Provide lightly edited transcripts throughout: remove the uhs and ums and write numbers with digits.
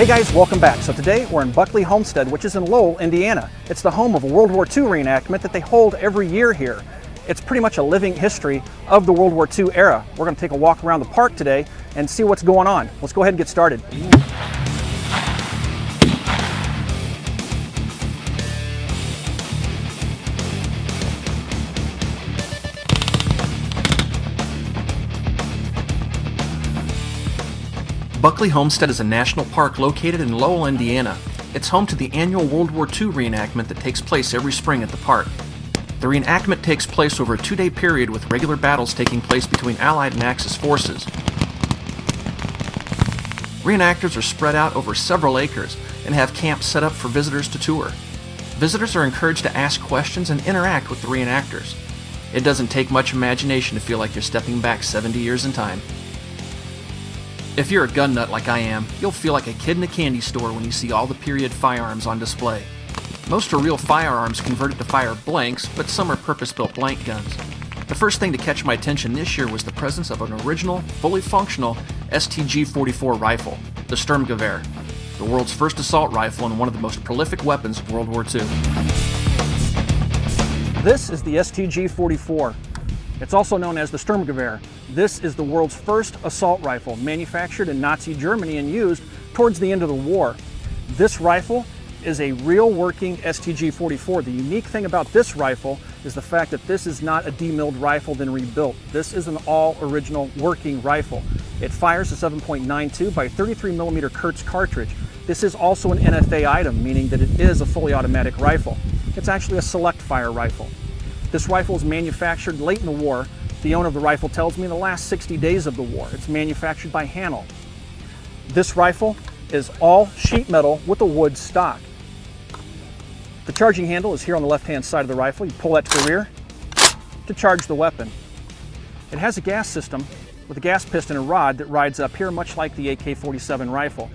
Hey guys, welcome back. So today we're in Buckley Homestead, which is in Lowell, Indiana. It's the home of a World War II reenactment that they hold every year here. It's pretty much a living history of the World War II era. We're going to take a walk around the park today and see what's going on. Let's go ahead and get started. Buckley Homestead is a national park located in Lowell, Indiana. It's home to the annual World War II reenactment that takes place every spring at the park. The reenactment takes place over a 2-day period with regular battles taking place between Allied and Axis forces. Reenactors are spread out over several acres and have camps set up for visitors to tour. Visitors are encouraged to ask questions and interact with the reenactors. It doesn't take much imagination to feel like you're stepping back 70 years in time. If you're a gun nut like I am, you'll feel like a kid in a candy store when you see all the period firearms on display. Most are real firearms converted to fire blanks, but some are purpose-built blank guns. The first thing to catch my attention this year was the presence of an original, fully functional STG-44 rifle, the Sturmgewehr, the world's first assault rifle and one of the most prolific weapons of World War II. This is the STG-44. It's also known as the Sturmgewehr. This is the world's first assault rifle, manufactured in Nazi Germany and used towards the end of the war. This rifle is a real working STG-44. The unique thing about this rifle is the fact that this is not a demilled rifle then rebuilt. This is an all original working rifle. It fires a 7.92 by 33 millimeter Kurtz cartridge. This is also an NFA item, meaning that it is a fully automatic rifle. It's actually a select fire rifle. This rifle was manufactured late in the war. The owner of the rifle tells me in the last 60 days of the war. It's manufactured by Hanel. This rifle is all sheet metal with a wood stock. The charging handle is here on the left-hand side of the rifle. You pull that to the rear to charge the weapon. It has a gas system with a gas piston and rod that rides up here, much like the AK-47 rifle.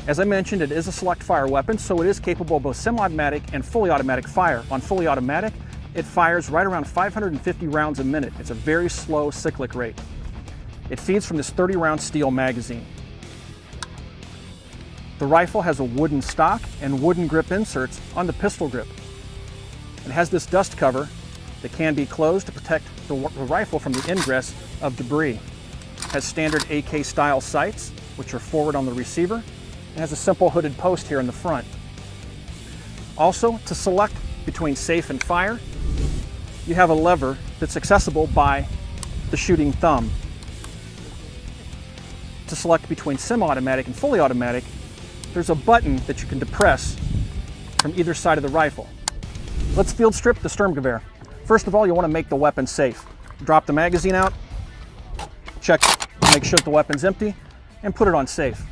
As I mentioned, it is a select fire weapon, so it is capable of both semi-automatic and fully automatic fire. On fully automatic, it fires right around 550 rounds a minute. It's a very slow cyclic rate. It feeds from this 30-round steel magazine. The rifle has a wooden stock and wooden grip inserts on the pistol grip. It has this dust cover that can be closed to protect the rifle from the ingress of debris. It has standard AK-style sights, which are forward on the receiver. It has a simple hooded post here in the front. Also, to select between safe and fire, you have a lever that's accessible by the shooting thumb. To select between semi-automatic and fully automatic, there's a button that you can depress from either side of the rifle. Let's field strip the Sturmgewehr. First of all, you want to make the weapon safe. Drop the magazine out, check, make sure that the weapon's empty, and put it on safe.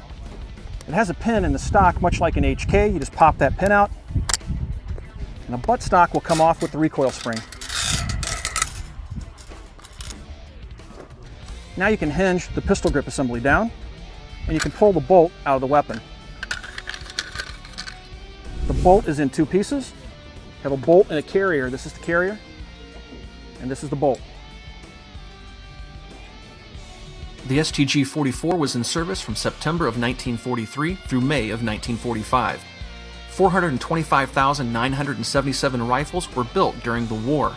It has a pin in the stock, much like an HK. You just pop that pin out, and the butt stock will come off with the recoil spring. Now you can hinge the pistol grip assembly down, and you can pull the bolt out of the weapon. The bolt is in two pieces. You have a bolt and a carrier. This is the carrier, and this is the bolt. The STG-44 was in service from September of 1943 through May of 1945. 425,977 rifles were built during the war.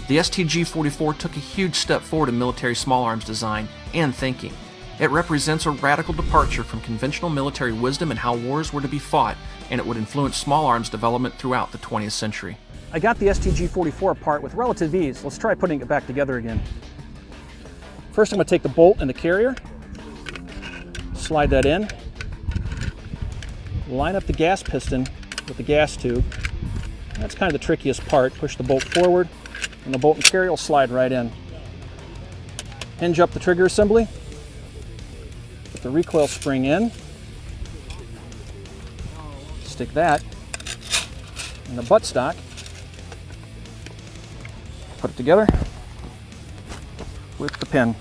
The STG-44 took a huge step forward in military small arms design and thinking. It represents a radical departure from conventional military wisdom and how wars were to be fought, and it would influence small arms development throughout the 20th century. I got the STG-44 apart with relative ease. Let's try putting it back together again. First, I'm going to take the bolt and the carrier, slide that in, line up the gas piston with the gas tube. That's kind of the trickiest part. Push the bolt forward, and the bolt and carrier will slide right in. Hinge up the trigger assembly, put the recoil spring in, stick that in the butt stock, put it together with the pin.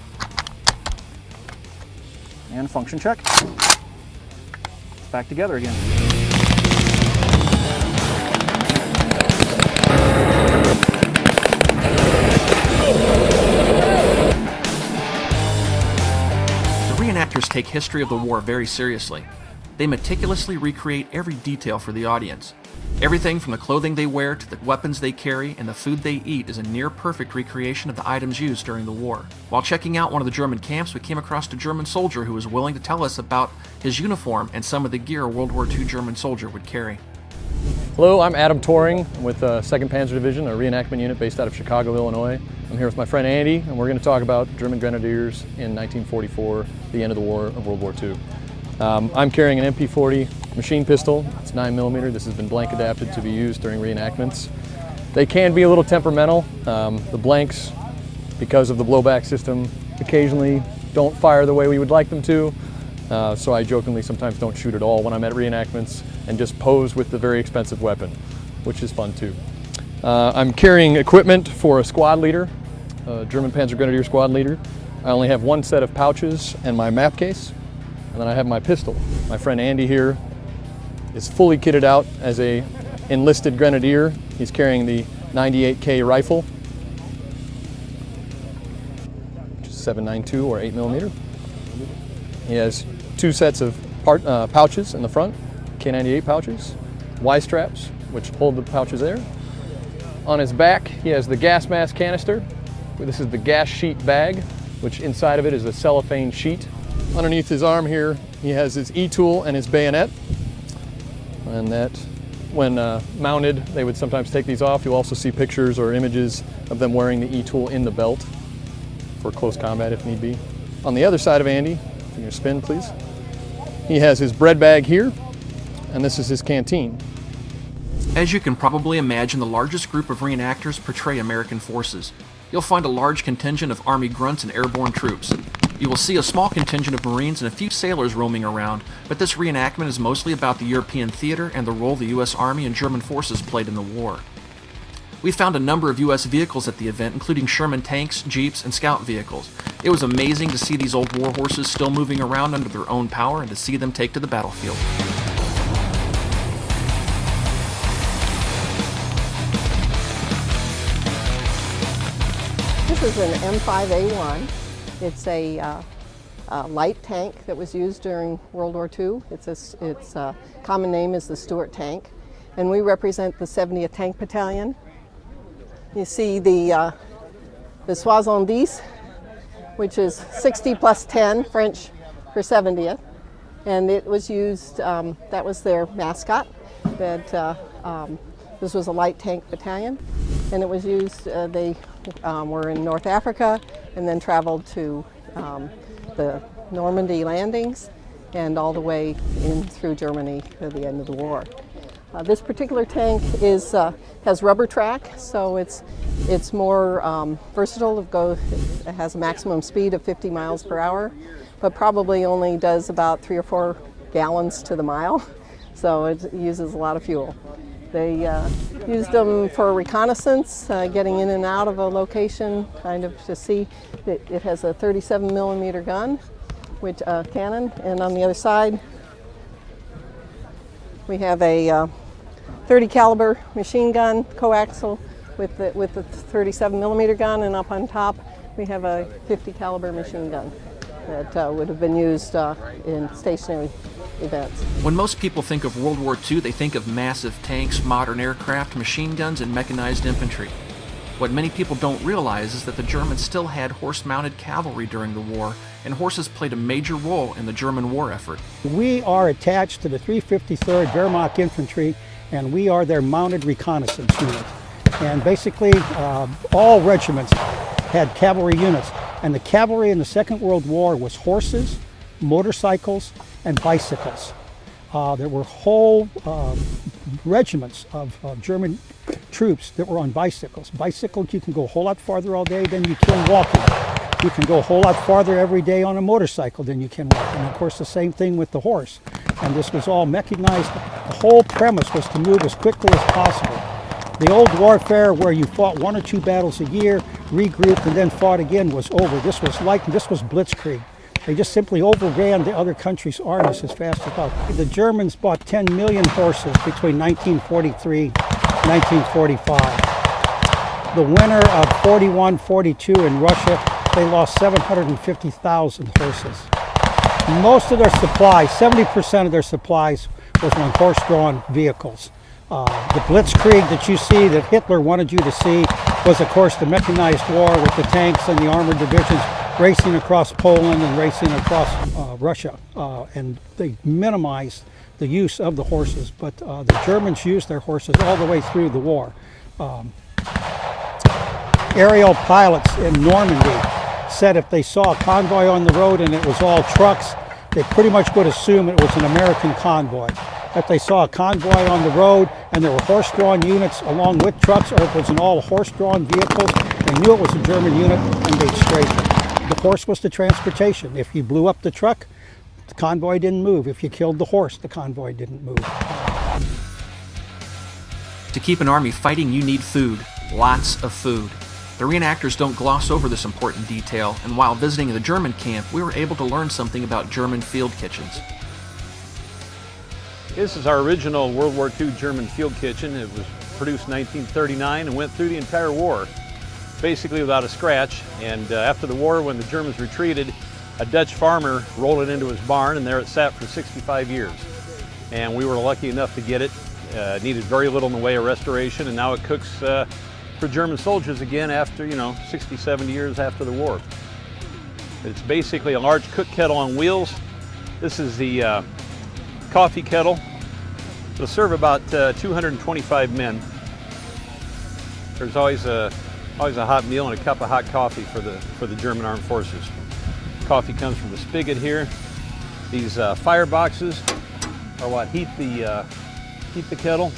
And function check. It's back together again. take history of the war very seriously. They meticulously recreate every detail for the audience. Everything from the clothing they wear to the weapons they carry and the food they eat is a near-perfect recreation of the items used during the war. While checking out one of the German camps, we came across a German soldier who was willing to tell us about his uniform and some of the gear a World War II German soldier would carry. Hello, I'm Adam Toring. I'm with the 2nd Panzer Division, a reenactment unit based out of Chicago, Illinois. I'm here with my friend Andy, and we're going to talk about German Grenadiers in 1944, the end of the war of World War II. I'm carrying an MP40 machine pistol. It's 9mm. This has been blank adapted to be used during reenactments. They can be a little temperamental. The blanks, because of the blowback system, occasionally don't fire the way we would like them to. So I jokingly sometimes don't shoot at all when I'm at reenactments and just pose with the very expensive weapon, which is fun too. I'm carrying equipment for a squad leader, a German Panzer Grenadier squad leader. I only have one set of pouches and my map case, and then I have my pistol. My friend Andy here is fully kitted out as a enlisted grenadier. He's carrying the 98K rifle, which is 7.92 or 8mm. He has two sets of pouches in the front, K98 pouches, Y-straps, which hold the pouches there. On his back, he has the gas mask canister. This is the gas sheet bag, which inside of it is a cellophane sheet. Underneath his arm here, he has his E-tool and his bayonet. And that, when mounted, they would sometimes take these off. You'll also see pictures or images of them wearing the E-tool in the belt for close combat if need be. On the other side of Andy, can you spin please? He has his bread bag here, and this is his canteen. As you can probably imagine, the largest group of reenactors portray American forces. You'll find a large contingent of Army grunts and airborne troops. You will see a small contingent of Marines and a few sailors roaming around, but this reenactment is mostly about the European theater and the role the U.S. Army and German forces played in the war. We found a number of U.S. vehicles at the event, including Sherman tanks, jeeps, and scout vehicles. It was amazing to see these old war horses still moving around under their own power and to see them take to the battlefield. This is an M5A1. It's a light tank that was used during World War II. Its common name is the Stuart tank, and we represent the 70th Tank Battalion. You see the Soixante-dix, which is 60 plus 10, French for 70th, and it was used, that was their mascot. This was a light tank battalion, and it was used, they were in North Africa and then traveled to the Normandy landings and all the way in through Germany to the end of the war. This particular tank has rubber track, so it's more versatile. It has a maximum speed of 50 miles per hour, but probably only does about 3 or 4 gallons to the mile, so it uses a lot of fuel. They used them for reconnaissance, getting in and out of a location, kind of to see that it has a 37mm gun, which cannon, and on the other side we have a 30 caliber machine gun, coaxial, with the 37mm gun, and up on top we have a 50 caliber machine gun that would have been used in stationary events. When most people think of World War II, they think of massive tanks, modern aircraft, machine guns, and mechanized infantry. What many people don't realize is that the Germans still had horse-mounted cavalry during the war, and horses played a major role in the German war effort. We are attached to the 353rd Wehrmacht Infantry, and we are their mounted reconnaissance unit. And basically, all regiments had cavalry units, and the cavalry in the Second World War was horses, motorcycles, and bicycles. There were whole regiments of German troops that were on bicycles. Bicycles, you can go a whole lot farther all day than you can walking. You can go a whole lot farther every day on a motorcycle than you can walking. And of course, the same thing with the horse. And this was all mechanized. The whole premise was to move as quickly as possible. The old warfare where you fought 1 or 2 battles a year, regrouped, and then fought again was over. This was blitzkrieg. They just simply overran the other country's armies as fast as possible. The Germans bought 10 million horses between 1943 and 1945. The winter of 41-42 in Russia, they lost 750,000 horses. Most of their supplies, 70% of their supplies, was on horse-drawn vehicles. The Blitzkrieg that you see, that Hitler wanted you to see, was of course the mechanized war with the tanks and the armored divisions racing across Poland and racing across Russia. And they minimized the use of the horses, but the Germans used their horses all the way through the war. Aerial pilots in Normandy said if they saw a convoy on the road and it was all trucks, they pretty much would assume it was an American convoy. If they saw a convoy on the road and there were horse-drawn units along with trucks, or if it was an all horse-drawn vehicles, they knew it was a German unit and they'd strafe it. The horse was the transportation. If you blew up the truck, the convoy didn't move. If you killed the horse, the convoy didn't move. To keep an army fighting, you need food. Lots of food. The reenactors don't gloss over this important detail, and while visiting the German camp, we were able to learn something about German field kitchens. This is our original World War II German field kitchen. It was produced in 1939 and went through the entire war, basically without a scratch. And after the war, when the Germans retreated, a Dutch farmer rolled it into his barn, and there it sat for 65 years. And we were lucky enough to get it. It needed very little in the way of restoration, and now it cooks for German soldiers again after, 60, 70 years after the war. It's basically a large cook kettle on wheels. This is the coffee kettle. It'll serve about 225 men. There's always a hot meal and a cup of hot coffee for the German Armed Forces. Coffee comes from the spigot here. These fire boxes are what heat the kettle.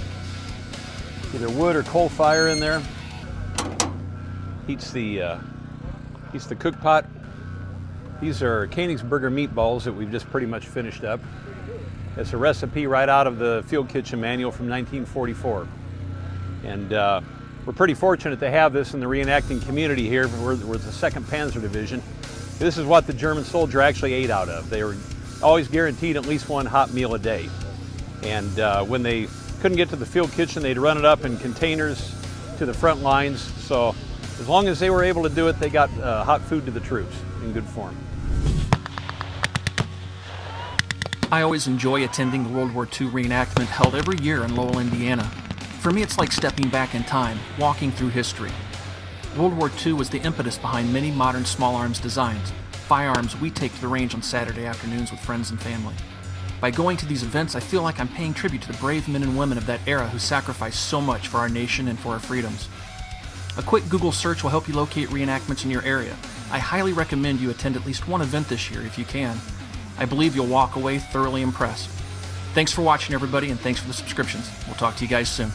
Either wood or coal fire in there. Heats the cook pot. These are Königsberger meatballs that we've just pretty much finished up. It's a recipe right out of the field kitchen manual from 1944. And we're pretty fortunate to have this in the reenacting community here. We're the 2nd Panzer Division. This is what the German soldier actually ate out of. They were always guaranteed at least one hot meal a day. And when they couldn't get to the field kitchen, they'd run it up in containers to the front lines. So as long as they were able to do it, they got hot food to the troops in good form. I always enjoy attending the World War II reenactment held every year in Lowell, Indiana. For me, it's like stepping back in time, walking through history. World War II was the impetus behind many modern small arms designs, firearms we take to the range on Saturday afternoons with friends and family. By going to these events, I feel like I'm paying tribute to the brave men and women of that era who sacrificed so much for our nation and for our freedoms. A quick Google search will help you locate reenactments in your area. I highly recommend you attend at least one event this year if you can. I believe you'll walk away thoroughly impressed. Thanks for watching, everybody, and thanks for the subscriptions. We'll talk to you guys soon.